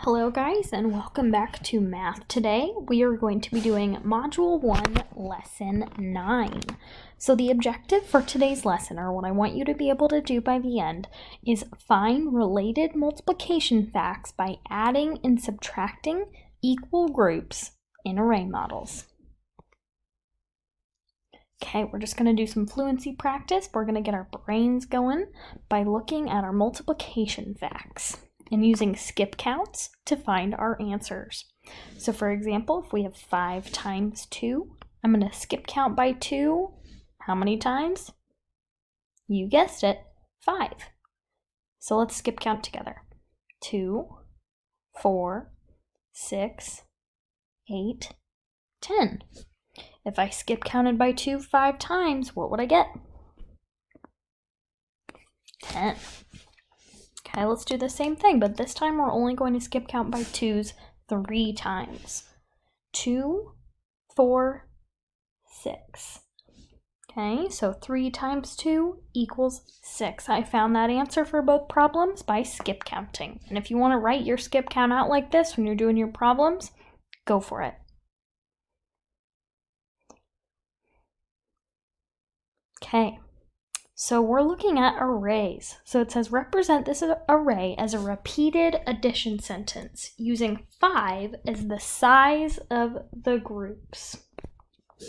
Hello guys, and welcome back to Math Today. We are going to be doing Module 1, Lesson 9. So the objective for today's lesson, or what I want you to be able to do by the end, is find related multiplication facts by adding and subtracting equal groups in array models. Okay, we're just going to do some fluency practice. We're going to get our brains going by looking at our multiplication facts and using skip counts to find our answers. So for example, if we have 5 times 2, I'm going to skip count by 2. How many times? You guessed it, 5. So let's skip count together. 2, 4, 6, 8, 10. If I skip counted by 2 5 times, what would I get? 10. Okay, let's do the same thing, but this time we're only going to skip count by 2's 3 times. 2, 4, 6. Okay, so 3 times 2 equals 6. I found that answer for both problems by skip counting. And if you want to write your skip count out like this when you're doing your problems, go for it. Okay. So we're looking at arrays. So it says represent this array as a repeated addition sentence using 5 as the size of the groups.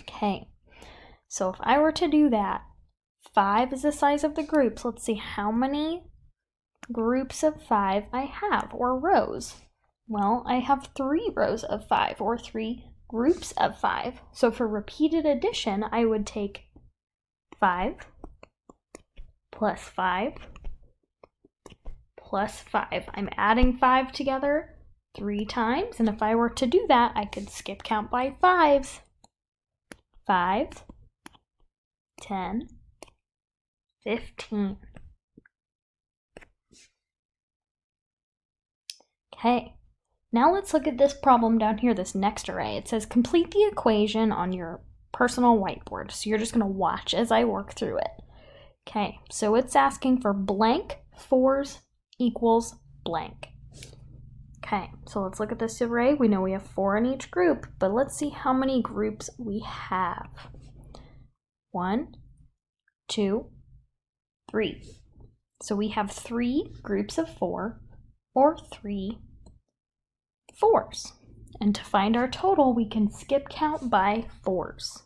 Okay, so if I were to do that, 5 is the size of the groups. Let's see how many groups of 5 I have, or rows. Well, I have 3 rows of 5, or 3 groups of 5. So for repeated addition, I would take 5 plus 5 plus 5. I'm adding 5 together 3 times, and if I were to do that, I could skip count by 5s. 5, 10, 15. Okay, now let's look at this problem down here, this next array. It says complete the equation on your personal whiteboard. So you're just going to watch as I work through it. Okay, so it's asking for blank 4s equals blank. Okay, so let's look at this array. We know we have 4 in each group, but let's see how many groups we have. 1, 2, 3. So we have 3 groups of 4, or 3 4s. And to find our total, we can skip count by 4s.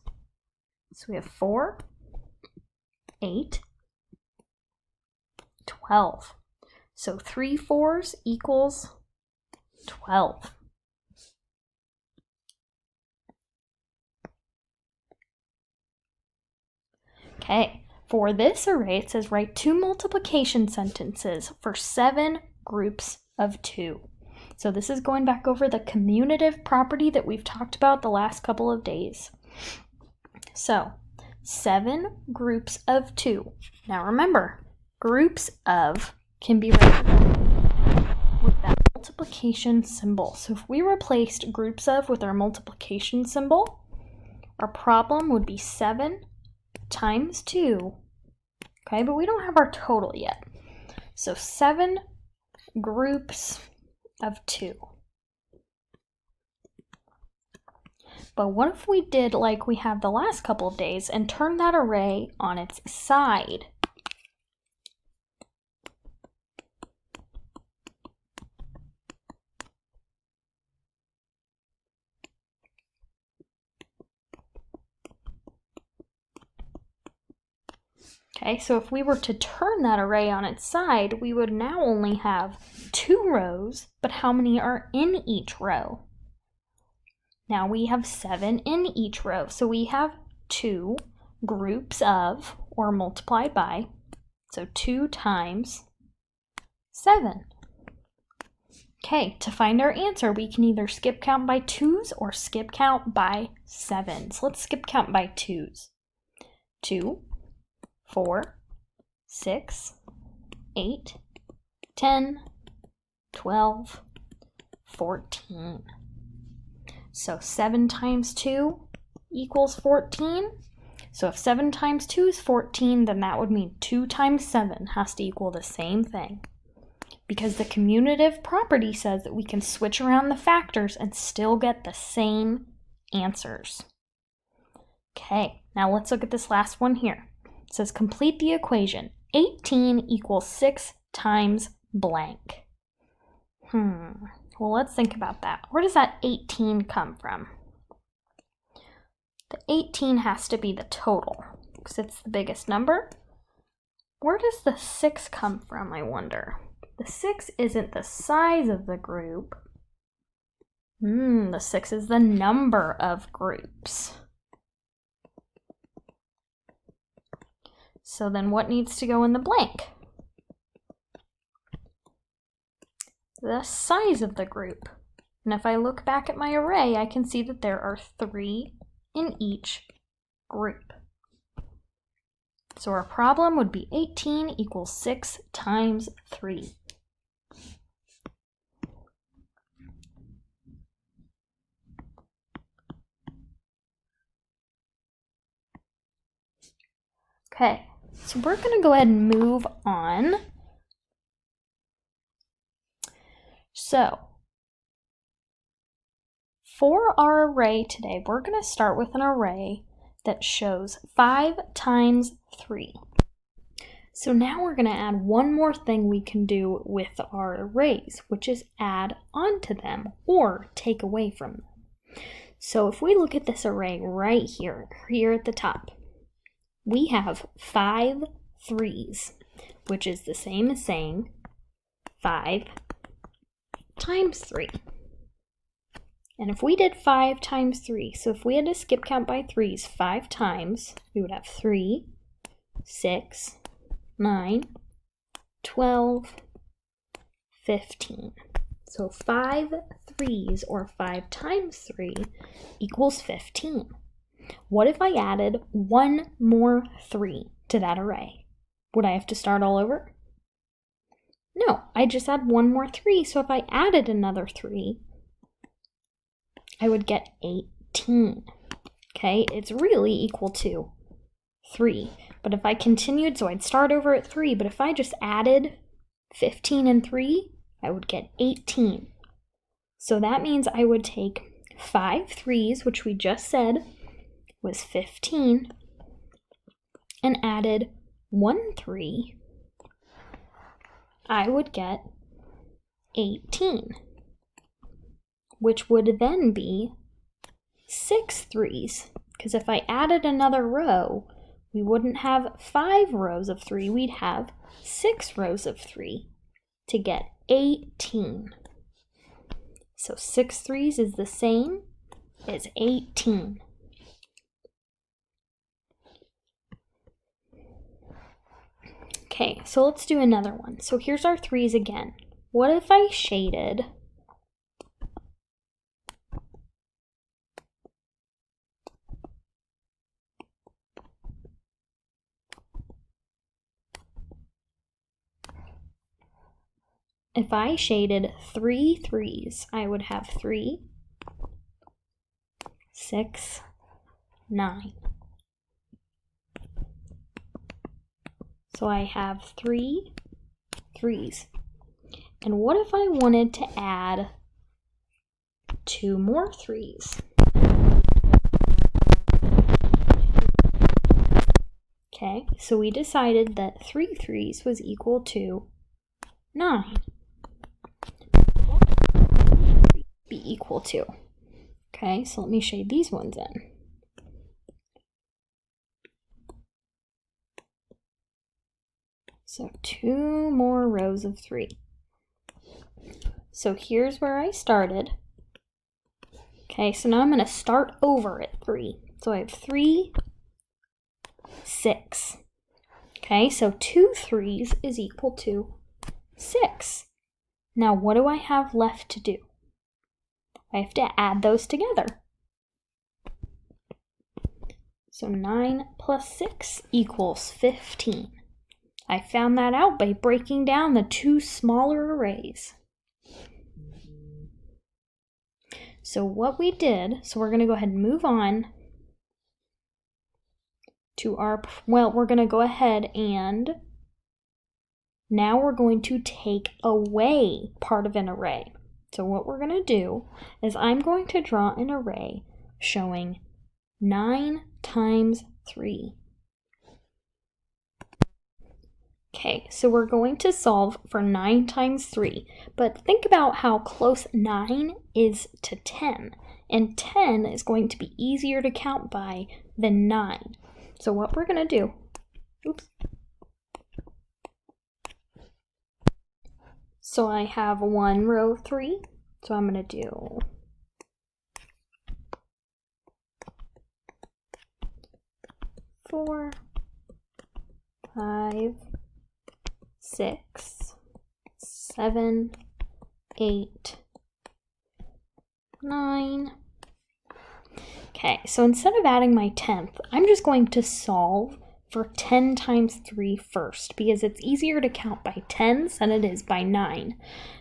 So we have 4, 8, 12. So 3 4s equals 12. Okay, for this array, it says write 2 multiplication sentences for 7 groups of 2. So this is going back over the commutative property that we've talked about the last couple of days. So 7 groups of 2. Now remember, groups of can be represented with that multiplication symbol. So if we replaced groups of with our multiplication symbol, our problem would be 7 times 2. Okay, but we don't have our total yet. So 7 groups of 2. But what if we did like we have the last couple of days and turn that array on its side? Okay, so if we were to turn that array on its side, we would now only have 2 rows, but how many are in each row? Now we have 7 in each row, so we have 2 groups of, or multiplied by, so 2 times 7. Okay, to find our answer, we can either skip count by 2's or skip count by 7's. Let's skip count by 2's. 2, 4, 6, 8, 10, 12, 14. So 7 times 2 equals 14. So if 7 times 2 is 14, then that would mean 2 times 7 has to equal the same thing. because the commutative property says that we can switch around the factors and still get the same answers. Okay, now let's look at this last one here. It says complete the equation. 18 equals 6 times blank. Well, let's think about that. Where does that 18 come from? The 18 has to be the total because it's the biggest number. Where does the 6 come from, I wonder? The 6 isn't the size of the group. The 6 is the number of groups. So then what needs to go in the blank? The size of the group. And if I look back at my array, I can see that there are 3 in each group. So our problem would be 18 equals 6 times 3. Okay, so we're going to go ahead and move on. So, for our array today, we're going to start with an array that shows 5 times 3. So now we're going to add one more thing we can do with our arrays, which is add onto them or take away from them. So if we look at this array right here at the top, we have 5 3s, which is the same as saying 5 times 3. And if we did 5 times 3, so if we had to skip count by 3s 5 times, we would have 3, 6, 9, 12, 15. So 5 3s, or 5 times 3, equals 15. What if I added one more 3 to that array? Would I have to start all over? No, I just add one more 3, so if I added another 3, I would get 18. Okay, it's really equal to 3. But if I continued, so I'd start over at 3, but if I just added 15 and 3, I would get 18. So that means I would take 5 3s, which we just said was 15, and added 1 3, I would get 18, which would then be 6 3s, because if I added another row, we wouldn't have 5 rows of 3, we'd have 6 rows of 3 to get 18. So 6 3s is the same as 18. Okay, so let's do another one. So here's our 3s again. What if I shaded If I shaded 3 3s, I would have 3, 6, 9. So I have 3 3s. And what if I wanted to add 2 more 3s? Okay, so we decided that 3 3s was equal to 9. Be equal to. Okay, so let me shade these ones in. So 2 more rows of 3. So here's where I started. Okay, so now I'm going to start over at 3. So I have 3, 6. Okay, so 2 3s is equal to 6. Now what do I have left to do? I have to add those together. So 9 plus 6 equals 15. I found that out by breaking down the 2 smaller arrays. So what we did, so we're going to go ahead and move on to our, well, we're going to go ahead and Now we're going to take away part of an array. So what we're going to do is I'm going to draw an array showing 9 times 3. Okay, so we're going to solve for 9 times 3, but think about how close 9 is to 10, and 10 is going to be easier to count by than 9. So what we're going to do, so I have 1 row 3, so I'm going to do 4, 5, 6, 7, 8, 9. Okay, so instead of adding my 10th, I'm just going to solve for 10 times 3 first, because it's easier to count by 10s than it is by 9.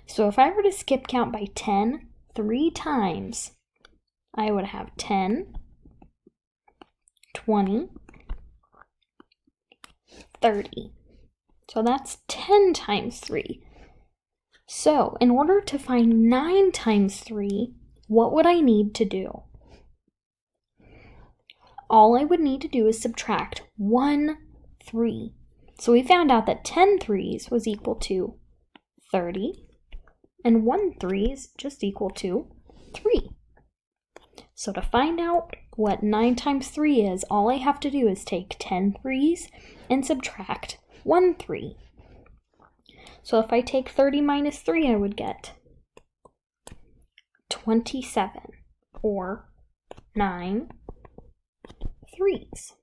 So if I were to skip count by 10 3 times, I would have 10, 20, 30. So that's 10 times 3. So in order to find 9 times 3, what would I need to do? All I would need to do is subtract 1 3. So we found out that 10 3s was equal to 30, and 1 3 is just equal to 3. So to find out what 9 times 3 is, all I have to do is take 10 3s and subtract 1 3. So if I take 30 minus 3, I would get 27, or 9 3s.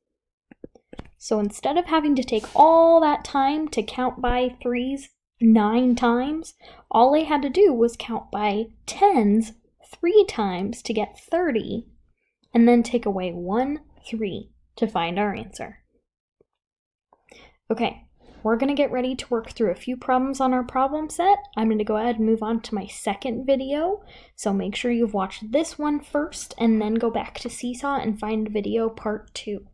So instead of having to take all that time to count by 3s 9 times, all I had to do was count by 10s 3 times to get 30, and then take away 1 3 to find our answer. Okay, we're going to get ready to work through a few problems on our problem set. I'm going to go ahead and move on to my second video, so make sure you've watched this one first and then go back to Seesaw and find video part 2.